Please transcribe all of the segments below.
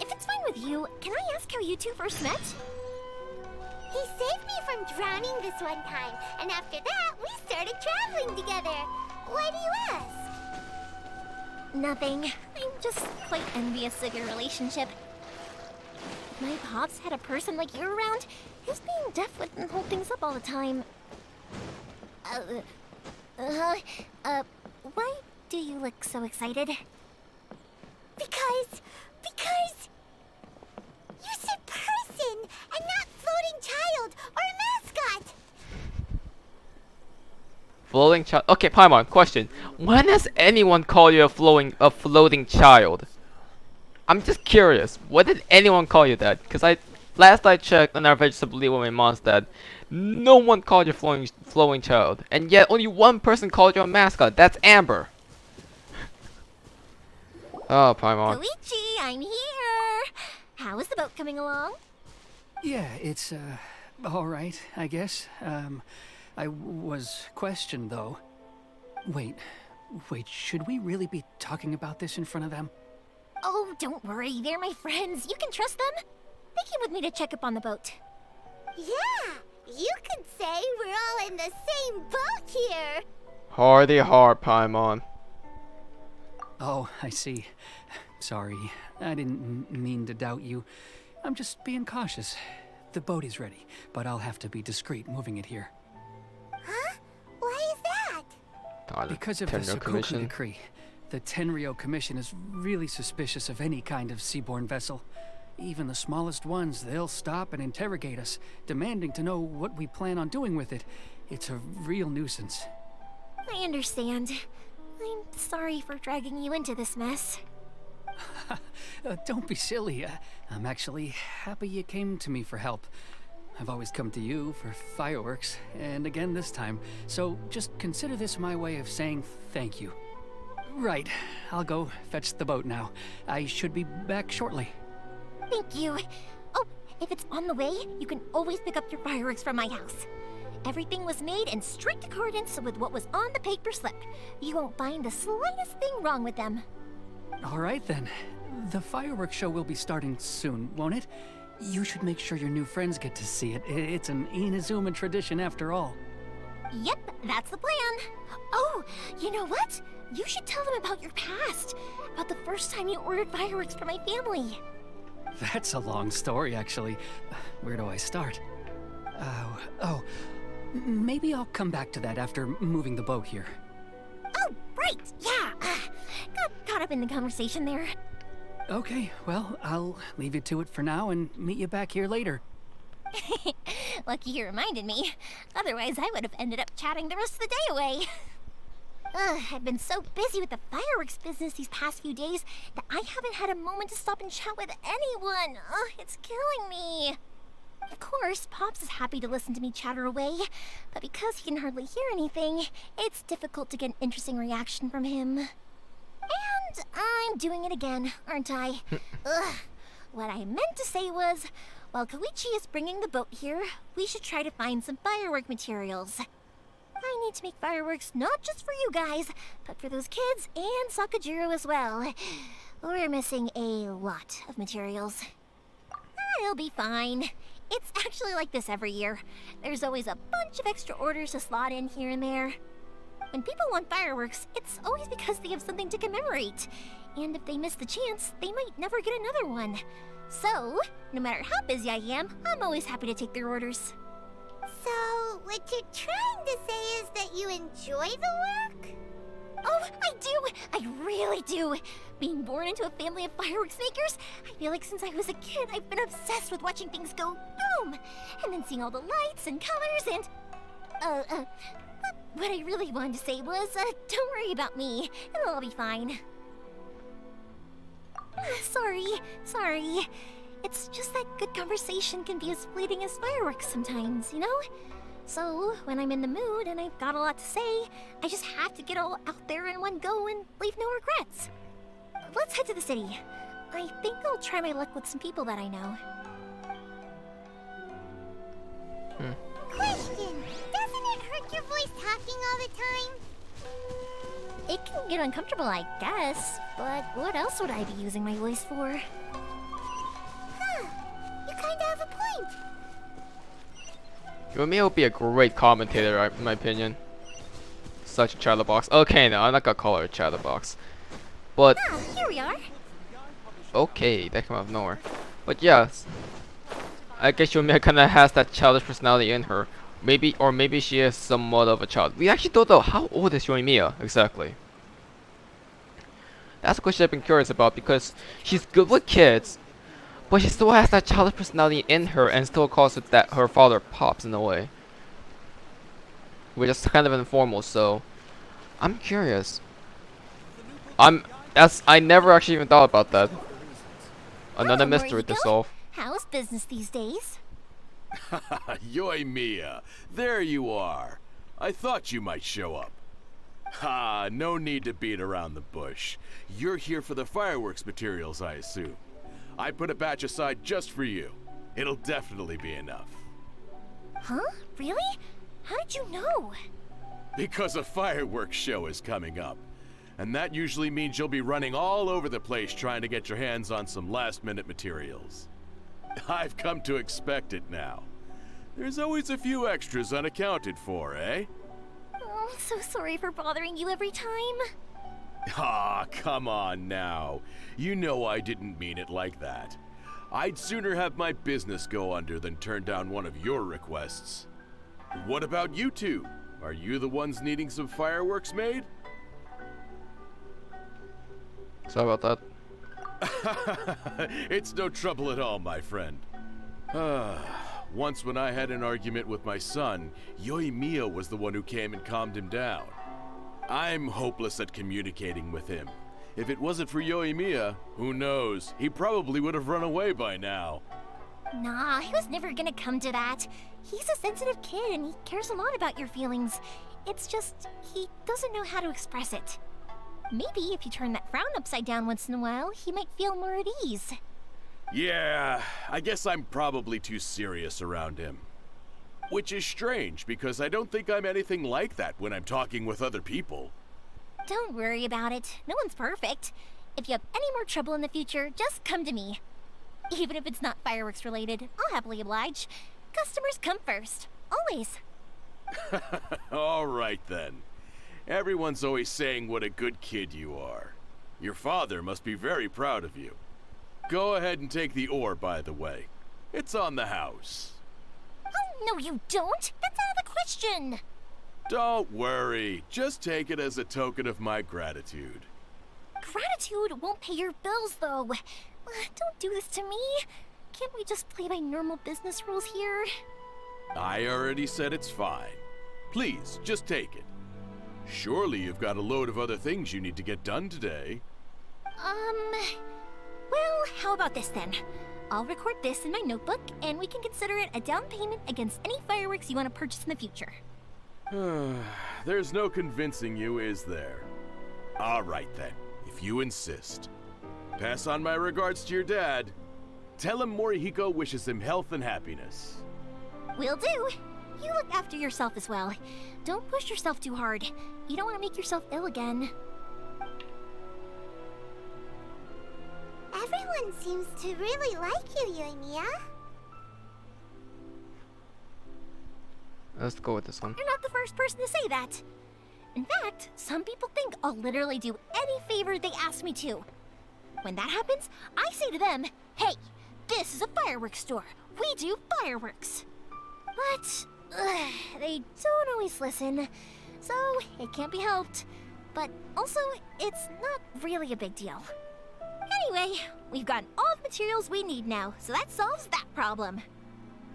if it's fine with you, can I ask how you two first met? He saved me from drowning this one time, and after that, we started traveling together. Why do you ask? Nothing. I'm just quite envious of your relationship. If my pops had a person like you around, his being deaf wouldn't hold things up all the time. Why do you look so excited? Because you said person and not floating child or mascot. Floating child. Okay, Paimon, question. When has anyone called you a floating child? I'm just curious. What did anyone call you that? Because last I checked on our vegetable with my monster, no one called you flowing child, and yet only one person called you a mascot. That's Amber. Oh, Paimon. Koichi, I'm here. How is the boat coming along? Yeah, it's, alright, I guess. I was questioned, though. Wait, should we really be talking about this in front of them? Oh, don't worry. They're my friends. You can trust them. They came with me to check up on the boat. Yeah, you could say we're all in the same boat here. Hardy hard, Paimon. Oh, I see. Sorry, I didn't mean to doubt you. I'm just being cautious. The boat is ready, but I'll have to be discreet moving it here. Huh? Why is that? Because of the Sakoku decree. The Tenryou Commission is really suspicious of any kind of seaborne vessel. Even the smallest ones, they'll stop and interrogate us, demanding to know what we plan on doing with it. It's a real nuisance. I understand. I'm sorry for dragging you into this mess. Don't be silly. I'm actually happy you came to me for help. I've always come to you for fireworks, and again this time. So just consider this my way of saying thank you. Right, I'll go fetch the boat now. I should be back shortly. Thank you. Oh, if it's on the way, you can always pick up your fireworks from my house. Everything was made in strict accordance with what was on the paper slip. You won't find the slightest thing wrong with them. All right then. The fireworks show will be starting soon, won't it? You should make sure your new friends get to see it. It's an Inazuma tradition after all. Yep, that's the plan. Oh, you know what? You should tell them about your past. About the first time you ordered fireworks for my family. That's a long story, actually. Where do I start? Maybe I'll come back to that after moving the boat here. Oh, right, yeah. Got caught up in the conversation there. Okay, well, I'll leave you to it for now and meet you back here later. Lucky you reminded me. Otherwise, I would have ended up chatting the rest of the day away. I've been so busy with the fireworks business these past few days that I haven't had a moment to stop and chat with anyone. It's killing me. Of course, Pops is happy to listen to me chatter away, but because he can hardly hear anything, it's difficult to get an interesting reaction from him. And I'm doing it again, aren't I? What I meant to say was, while Koichi is bringing the boat here, we should try to find some firework materials. I need to make fireworks not just for you guys, but for those kids and Sakajiro as well. We're missing a lot of materials. It'll be fine. It's actually like this every year. There's always a bunch of extra orders to slot in here and there. When people want fireworks, it's always because they have something to commemorate. And if they miss the chance, they might never get another one. So, no matter how busy I am, I'm always happy to take their orders. So, what you're trying to say is that you enjoy the work? Oh, I do! I really do! Being born into a family of fireworks makers, I feel like since I was a kid, I've been obsessed with watching things go boom! And then seeing all the lights and colors and... What I really wanted to say was, don't worry about me. It'll all be fine. Sorry. It's just that good conversation can be as fleeting as fireworks sometimes, you know? So, when I'm in the mood and I've got a lot to say, I just have to get all out there in one go and leave no regrets. Let's head to the city. I think I'll try my luck with some people that I know. Question! Doesn't it hurt your voice talking all the time? It can get uncomfortable, I guess. But what else would I be using my voice for? Huh. You kinda have a point. Yoimiya would be a great commentator, in my opinion. Such a chatterbox. Okay, no, I'm not gonna call her a chatterbox. But Ah, here we are. okay, that came out of nowhere. But yes, I guess Yoimiya kinda has that childish personality in her. Maybe she is somewhat of a child. We actually don't know how old is Yoimiya exactly. That's a question I've been curious about because she's good with kids, but she still has that childish personality in her and still calls it that her father pops in a way. Which is kind of informal, so I'm curious. I never actually even thought about that. Another mystery to Morito? solve. How's business these days? Yoimiya, there you are. I thought you might show up. Ha, no need to beat around the bush. You're here for the fireworks materials, I assume. I put a batch aside just for you. It'll definitely be enough. Huh? Really? How did you know? Because a fireworks show is coming up. And that usually means you'll be running all over the place trying to get your hands on some last-minute materials. I've come to expect it now. There's always a few extras unaccounted for, eh? Oh, I'm so sorry for bothering you every time. Ah, come on now. You know I didn't mean it like that. I'd sooner have my business go under than turn down one of your requests. What about you two? Are you the ones needing some fireworks made? Sorry about that. It's no trouble at all, my friend. Once when I had an argument with my son, Yoimiya was the one who came and calmed him down. I'm hopeless at communicating with him. If it wasn't for Yoimiya, who knows, he probably would have run away by now. Nah, he was never gonna come to that. He's a sensitive kid and he cares a lot about your feelings. It's just, he doesn't know how to express it. Maybe if you turn that frown upside down once in a while, he might feel more at ease. Yeah, I guess I'm probably too serious around him. Which is strange, because I don't think I'm anything like that when I'm talking with other people. Don't worry about it. No one's perfect. If you have any more trouble in the future, just come to me. Even if it's not fireworks related, I'll happily oblige. Customers come first. Always. All right then. Everyone's always saying what a good kid you are. Your father must be very proud of you. Go ahead and take the ore, by the way. It's on the house. Oh, no you don't. That's out of the question. Don't worry. Just take it as a token of my gratitude. Gratitude won't pay your bills, though. Don't do this to me. Can't we just play by normal business rules here? I already said it's fine. Please, just take it. Surely you've got a load of other things you need to get done today. Well, how about this then? I'll record this in my notebook, and we can consider it a down payment against any fireworks you want to purchase in the future. There's no convincing you, is there? All right then, if you insist. Pass on my regards to your dad. Tell him Morihiko wishes him health and happiness. Will do. You look after yourself as well. Don't push yourself too hard. You don't want to make yourself ill again. Everyone seems to really like you, Yoimiya. Let's go with this one. You're not the first person to say that. In fact, some people think I'll literally do any favor they ask me to. When that happens, I say to them, hey, this is a fireworks store. We do fireworks. But they don't always listen, so it can't be helped. But also, it's not really a big deal. Anyway, we've got all the materials we need now, so that solves that problem.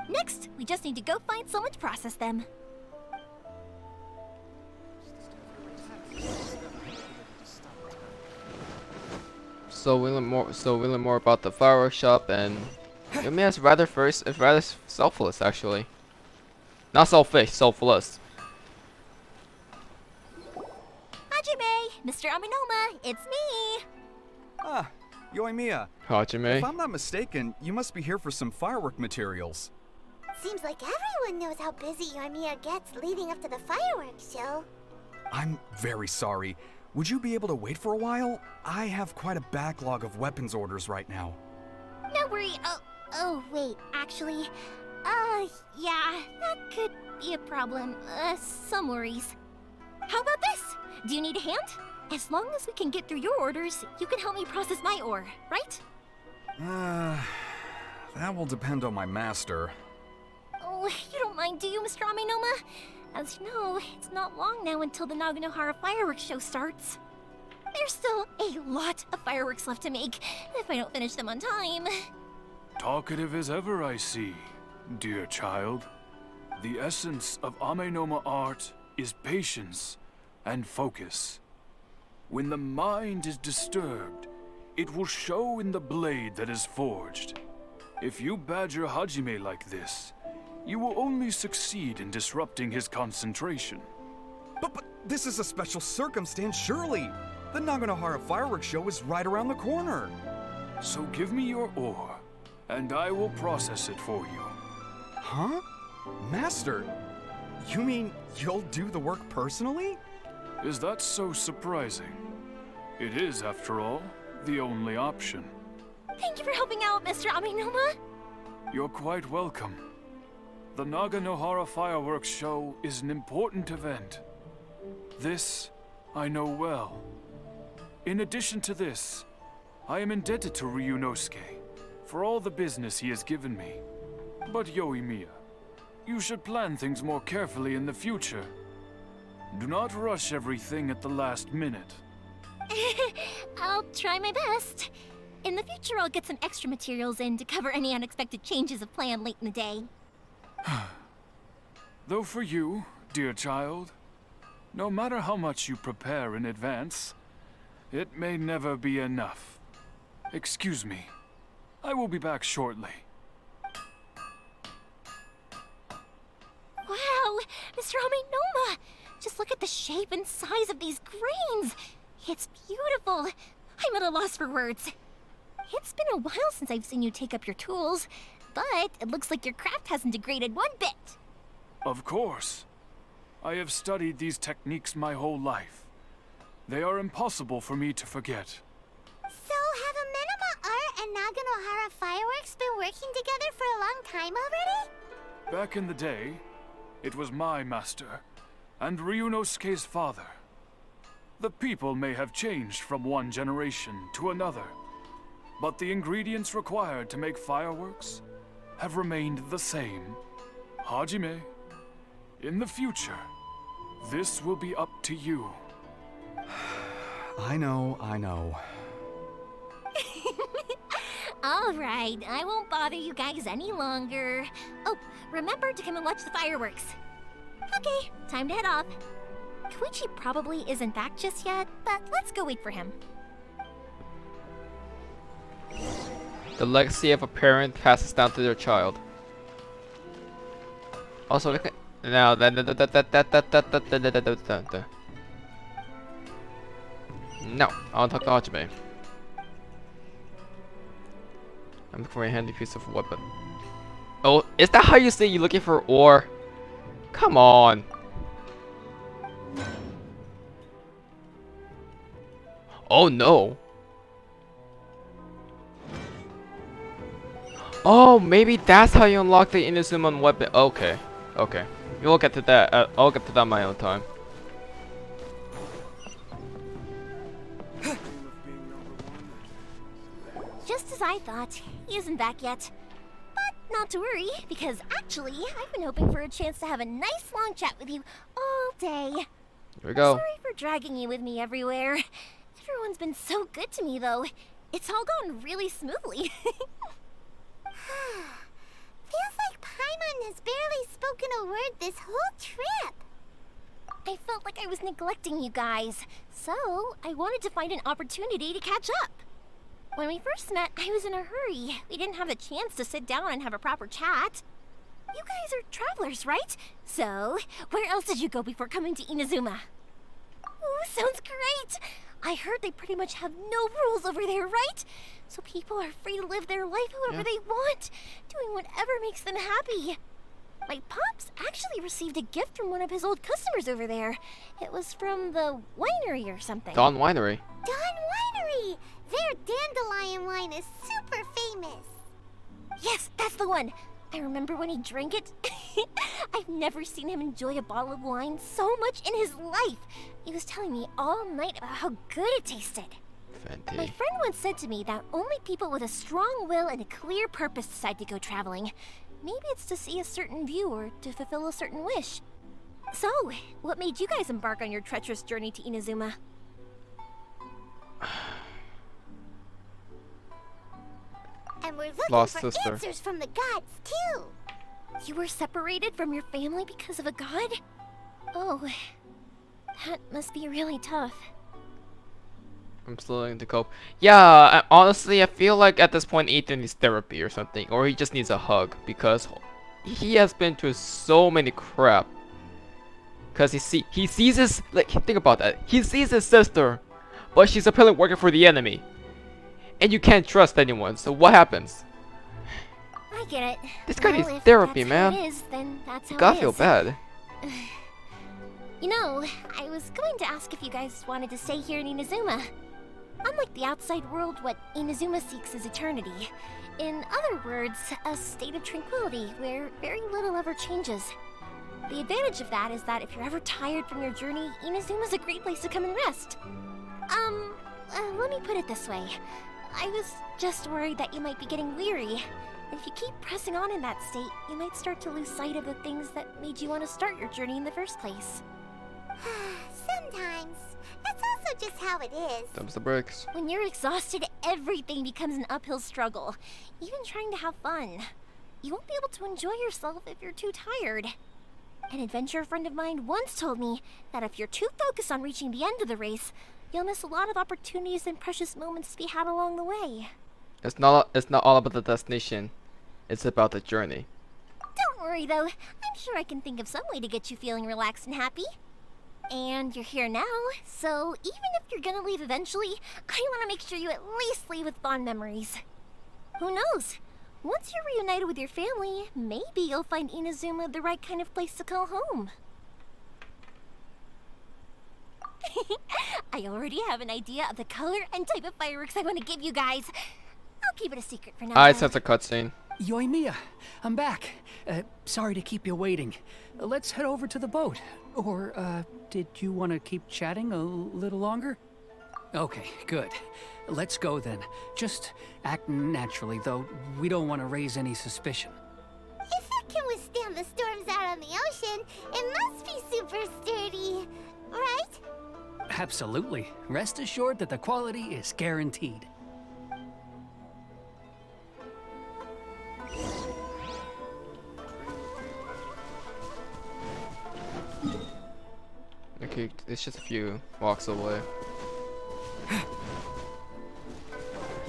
Next, we just need to go find someone to process them. So we learn more about the fireworks shop, and Yoimiya's rather selfless actually. Not selfish, selfless. Hajime, Mr. Aminoma, it's me. Ah, Yoimiya. Hajime. If I'm not mistaken, you must be here for some firework materials. Seems like everyone knows how busy Yoimiya gets leading up to the fireworks show. I'm very sorry. Would you be able to wait for a while? I have quite a backlog of weapons orders right now. No worry. Oh, wait, actually, yeah, that could be a problem. Some worries. How about this? Do you need a hand? As long as we can get through your orders, you can help me process my ore, right? That will depend on my master. Oh, you don't mind, do you, Mr. Amenoma? As you know, it's not long now until the Naganohara fireworks show starts. There's still a lot of fireworks left to make, if I don't finish them on time. Talkative as ever, I see, dear child. The essence of Amenoma art is patience and focus. When the mind is disturbed, it will show in the blade that is forged. If you badger Hajime like this, you will only succeed in disrupting his concentration. But this is a special circumstance, surely. The Naganohara fireworks show is right around the corner. So give me your ore, and I will process it for you. Huh? Master, you mean you'll do the work personally? Is that so surprising? It is, after all, the only option. Thank you for helping out, Mr. Amenoma. You're quite welcome. The Naganohara fireworks show is an important event. This I know well. In addition to this, I am indebted to Ryunosuke for all the business he has given me. But Yoimiya, you should plan things more carefully in the future. Do not rush everything at the last minute. I'll try my best. In the future, I'll get some extra materials in to cover any unexpected changes of plan late in the day. Though for you, dear child, no matter how much you prepare in advance, it may never be enough. Excuse me. I will be back shortly. Wow, Mr. Amenoma! Just look at the shape and size of these grains! It's beautiful! I'm at a loss for words. It's been a while since I've seen you take up your tools, but it looks like your craft hasn't degraded one bit. Of course. I have studied these techniques my whole life. They are impossible for me to forget. So, have Amenoma Art and Naganohara Fireworks been working together for a long time already? Back in the day, it was my master, and Ryunosuke's father. The people may have changed from one generation to another, but the ingredients required to make fireworks have remained the same. Hajime, in the future, this will be up to you. I know. All right, I won't bother you guys any longer. Oh, remember to come and watch the fireworks. Okay, time to head off. Koichi probably isn't back just yet, but let's go wait for him. The legacy of a parent passes down to their child. Also, look at now. No, I want to talk to Hajime. I'm looking for a handy piece of weapon. Oh, is that how you say you're looking for ore? Come on. Oh no. Oh, maybe that's how you unlock the Inazuma weapon. Okay, okay. We'll get to that. I'll get to that my own time. Just as I thought, he isn't back yet. But not to worry, because actually, I've been hoping for a chance to have a nice long chat with you all day. Here we go. Sorry for dragging you with me everywhere. Everyone's been so good to me, though. It's all gone really smoothly. Feels like Paimon has barely spoken a word this whole trip. I felt like I was neglecting you guys, so I wanted to find an opportunity to catch up. When we first met, I was in a hurry. We didn't have the chance to sit down and have a proper chat. You guys are travelers, right? So, where else did you go before coming to Inazuma? Ooh, sounds great! I heard they pretty much have no rules over there, right? So people are free to live their life however they want, doing whatever makes them happy. My pops actually received a gift from one of his old customers over there. It was from the winery or something. Dawn Winery. Dawn Winery! Their dandelion wine is super famous. Yes, that's the one. I remember when he drank it. I've never seen him enjoy a bottle of wine so much in his life. He was telling me all night about how good it tasted. Fenty. My friend once said to me that only people with a strong will and a clear purpose decide to go traveling. Maybe it's to see a certain view or to fulfill a certain wish. So, what made you guys embark on your treacherous journey to Inazuma? And we're looking Lost for sister. answers from the gods, too. You were separated from your family because of a god? Oh, that must be really tough. I'm still learning to cope. Yeah, honestly, I feel like at this point Ethan needs therapy or something, or he just needs a hug because he has been through so many crap. Cause he sees his, like, think about that. He sees his sister, but she's apparently working for the enemy, and you can't trust anyone. So what happens? I get it. This guy needs if therapy, that's man. How it is, then that's how Gotta it feel is. bad. You know, I was going to ask if you guys wanted to stay here in Inazuma. Unlike the outside world, what Inazuma seeks is eternity. In other words, a state of tranquility where very little ever changes. The advantage of that is that if you're ever tired from your journey, Inazuma's a great place to come and rest. Let me put it this way. I was just worried that you might be getting weary. And if you keep pressing on in that state, you might start to lose sight of the things that made you want to start your journey in the first place. Sometimes. That's also just how it is. Dumps the brakes. When you're exhausted, everything becomes an uphill struggle. Even trying to have fun. You won't be able to enjoy yourself if you're too tired. An adventurer friend of mine once told me that if you're too focused on reaching the end of the race, you'll miss a lot of opportunities and precious moments to be had along the way. It's not all about the destination. It's about the journey. Don't worry though, I'm sure I can think of some way to get you feeling relaxed and happy. And you're here now, so even if you're gonna leave eventually, I want to make sure you at least leave with fond memories. Who knows? Once you're reunited with your family, maybe you'll find Inazuma the right kind of place to call home. I already have an idea of the color and type of fireworks I want to give you guys. I'll keep it a secret for now. I though. sense a cutscene. Yoimiya, I'm back. Sorry to keep you waiting. Let's head over to the boat. Or, did you want to keep chatting a little longer? Okay, good. Let's go then. Just act naturally, though we don't want to raise any suspicion. If it can withstand the storms out on the ocean, it must be super sturdy, right? Absolutely. Rest assured that the quality is guaranteed. Okay, it's just a few walks away.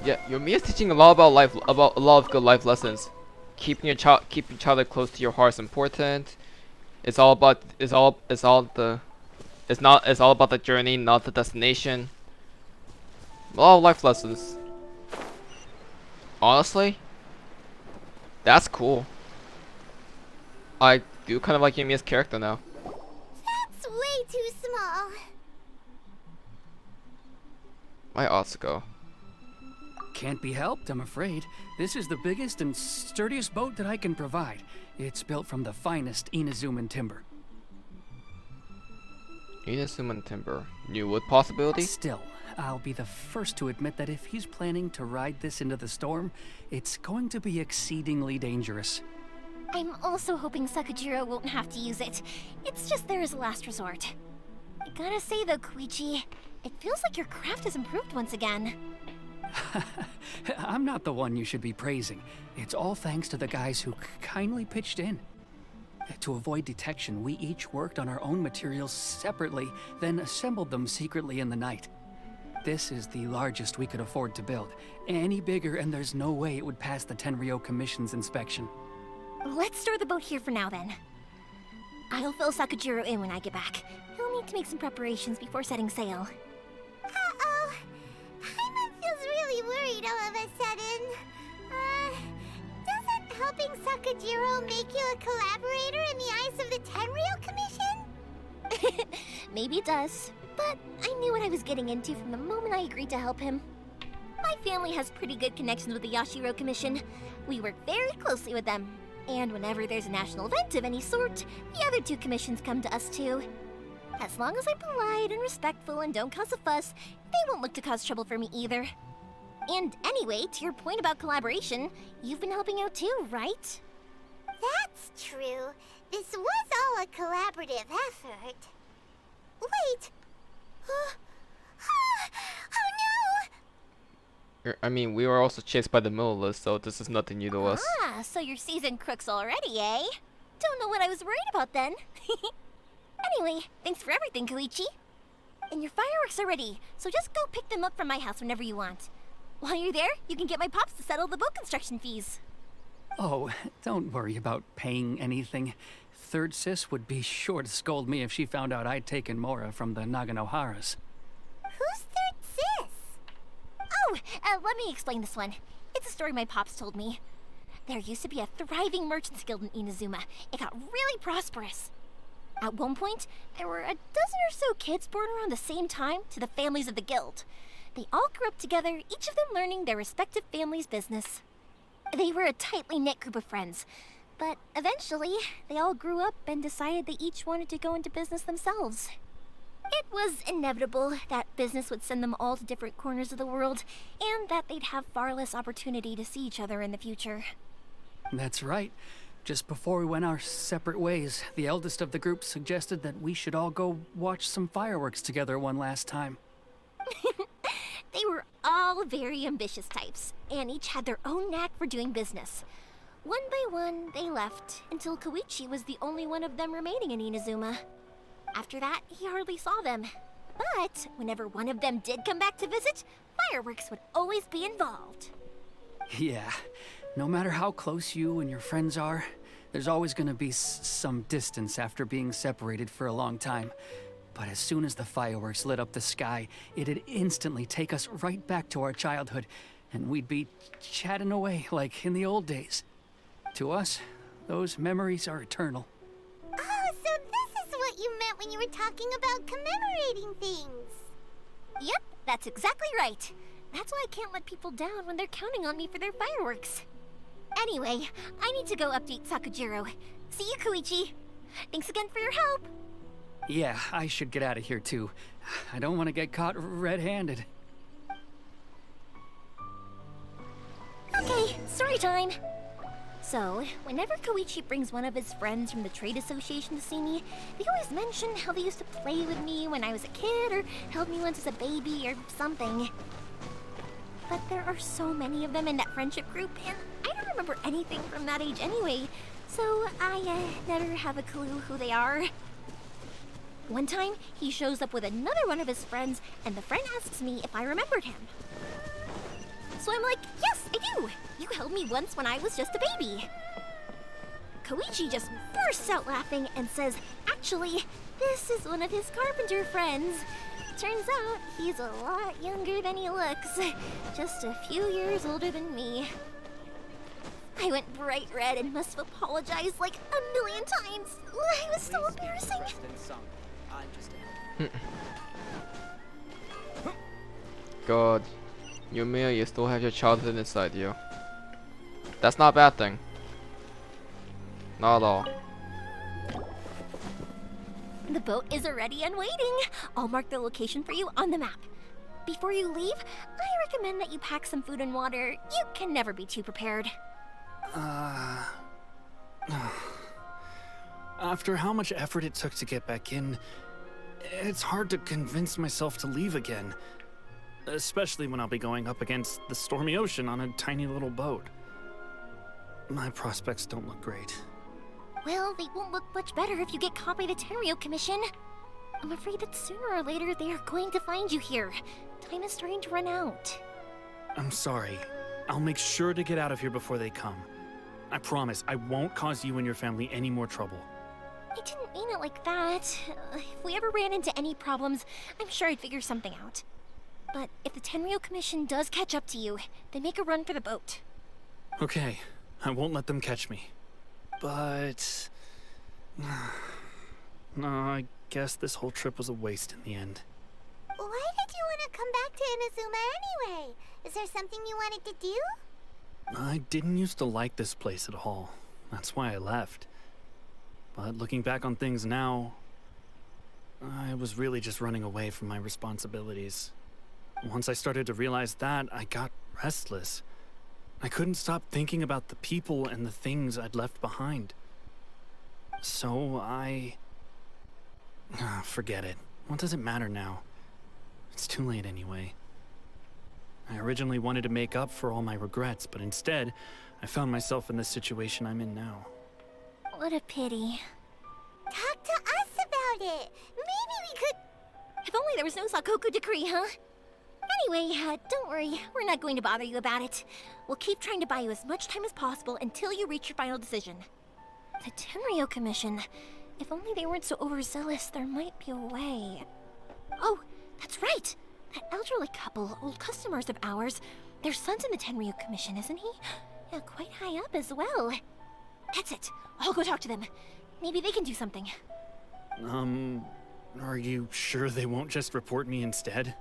Yeah, Yoimiya's teaching a lot about life, about a lot of good life lessons. Keeping each other close to your heart is important. It's all about it's all about the journey, not the destination. A lot of life lessons. Honestly, that's cool. I do kind of like Yoimiya's character now. That's way too small. My Otsuko. Can't be helped, I'm afraid. This is the biggest and sturdiest boat that I can provide. It's built from the finest Inazuman timber. Inazuman timber. New wood possibility? Still, I'll be the first to admit that if he's planning to ride this into the storm, it's going to be exceedingly dangerous. I'm also hoping Sakajiro won't have to use it. It's just there as a last resort. I gotta say though, Koichi, it feels like your craft has improved once again. I'm not the one you should be praising. It's all thanks to the guys who kindly pitched in. To avoid detection, we each worked on our own materials separately, then assembled them secretly in the night. This is the largest we could afford to build. Any bigger and there's no way it would pass the Tenryou Commission's inspection. Let's store the boat here for now then. I'll fill Sakajiro in when I get back. He'll need to make some preparations before setting sail. Uh-oh. Paimon feels really worried all of a sudden. Doesn't helping Sakajiro Sakajiro make you a collaborator in the eyes of the Tenryou Commission? Maybe it does, but I knew what I was getting into from the moment I agreed to help him. My family has pretty good connections with the Yashiro Commission. We work very closely with them. And whenever there's a national event of any sort, the other two commissions come to us too. As long as I'm polite and respectful and don't cause a fuss, they won't look to cause trouble for me either. And anyway, to your point about collaboration, you've been helping out too, right? That's true. This was all a collaborative effort. Wait! Oh no! I mean, we were also chased by the Millers, so this is nothing new to us. Ah, so you're seasoned crooks already, eh? Don't know what I was worried about then. Anyway, thanks for everything, Koichi. And your fireworks are ready, so just go pick them up from my house whenever you want. While you're there, you can get my pops to settle the boat construction fees. Oh, don't worry about paying anything. Third Sis would be sure to scold me if she found out I'd taken Mora from the Naganoharas. Who's Third Sis? Oh, let me explain this one. It's a story my pops told me. There used to be a thriving merchants guild in Inazuma. It got really prosperous. At one point, there were a dozen or so kids born around the same time to the families of the guild. They all grew up together, each of them learning their respective family's business. They were a tightly knit group of friends, but eventually, they all grew up and decided they each wanted to go into business themselves. It was inevitable that business would send them all to different corners of the world, and that they'd have far less opportunity to see each other in the future. That's right. Just before we went our separate ways, the eldest of the group suggested that we should all go watch some fireworks together one last time. They were all very ambitious types, and each had their own knack for doing business. One by one, they left, until Koichi was the only one of them remaining in Inazuma. After that, he hardly saw them. But whenever one of them did come back to visit, fireworks would always be involved. Yeah, no matter how close you and your friends are, there's always gonna be some distance after being separated for a long time. But as soon as the fireworks lit up the sky, it'd instantly take us right back to our childhood, and we'd be chatting away like in the old days. To us, those memories are eternal. Oh, so this is what you meant when you were talking about commemorating things. Yep, that's exactly right. That's why I can't let people down when they're counting on me for their fireworks. Anyway, I need to go update Sakajiro. See you, Koichi. Thanks again for your help. Yeah, I should get out of here too. I don't want to get caught red-handed. Okay, story time. So, whenever Koichi brings one of his friends from the trade association to see me, they always mention how they used to play with me when I was a kid or held me once as a baby or something. But there are so many of them in that friendship group, and I don't remember anything from that age anyway, so I never have a clue who they are. One time, he shows up with another one of his friends, and the friend asks me if I remembered him. So I'm like, yes, I do! You held me once when I was just a baby. Koichi just bursts out laughing and says, actually, this is one of his carpenter friends. Turns out, he's a lot younger than he looks. Just a few years older than me. I went bright red and must have apologized like a million times. It was so embarrassing. God, Yoimiya, you still have your childhood inside you. That's not a bad thing. Not at all. The boat is already and waiting. I'll mark the location for you on the map. Before you leave, I recommend that you pack some food and water. You can never be too prepared. After how much effort it took to get back in, it's hard to convince myself to leave again. Especially when I'll be going up against the stormy ocean on a tiny little boat. My prospects don't look great. Well, they won't look much better if you get caught by the Tenryou Commission. I'm afraid that sooner or later they are going to find you here. Time is starting to run out. I'm sorry. I'll make sure to get out of here before they come. I promise I won't cause you and your family any more trouble. I didn't mean it like that. If we ever ran into any problems, I'm sure I'd figure something out. But if the Tenryou Commission does catch up to you, then make a run for the boat. Okay, I won't let them catch me. but... No, I guess this whole trip was a waste in the end. Why did you want to come back to Inazuma anyway? Is there something you wanted to do? I didn't used to like this place at all. That's why I left. But looking back on things now, I was really just running away from my responsibilities. Once I started to realize that, I got restless. I couldn't stop thinking about the people and the things I'd left behind. So forget it. What does it matter now? It's too late anyway. I originally wanted to make up for all my regrets, but instead, I found myself in the situation I'm in now. What a pity. Talk to us about it. Maybe we could... If only there was no Sakoku decree, huh? Anyway, don't worry. We're not going to bother you about it. We'll keep trying to buy you as much time as possible until you reach your final decision. The Tenryou Commission. If only they weren't so overzealous, there might be a way. Oh, that's right! That elderly couple, old customers of ours, their son's in the Tenryou Commission, isn't he? Yeah, quite high up as well. That's it. I'll go talk to them. Maybe they can do something. Are you sure they won't just report me instead?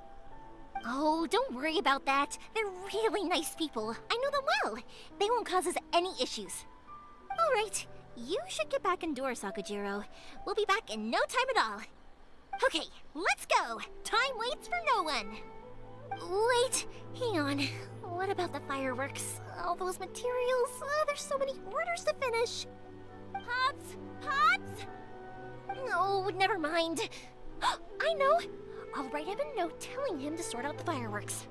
Oh, don't worry about that. They're really nice people. I know them well. They won't cause us any issues. All right. You should get back indoors, Sakujiro. We'll be back in no time at all. Okay, let's go. Time waits for no one. Wait, hang on. What about the fireworks? All those materials? There's so many orders to finish. Pops? Pops? No, never mind. I know. I'll write him a note telling him to sort out the fireworks.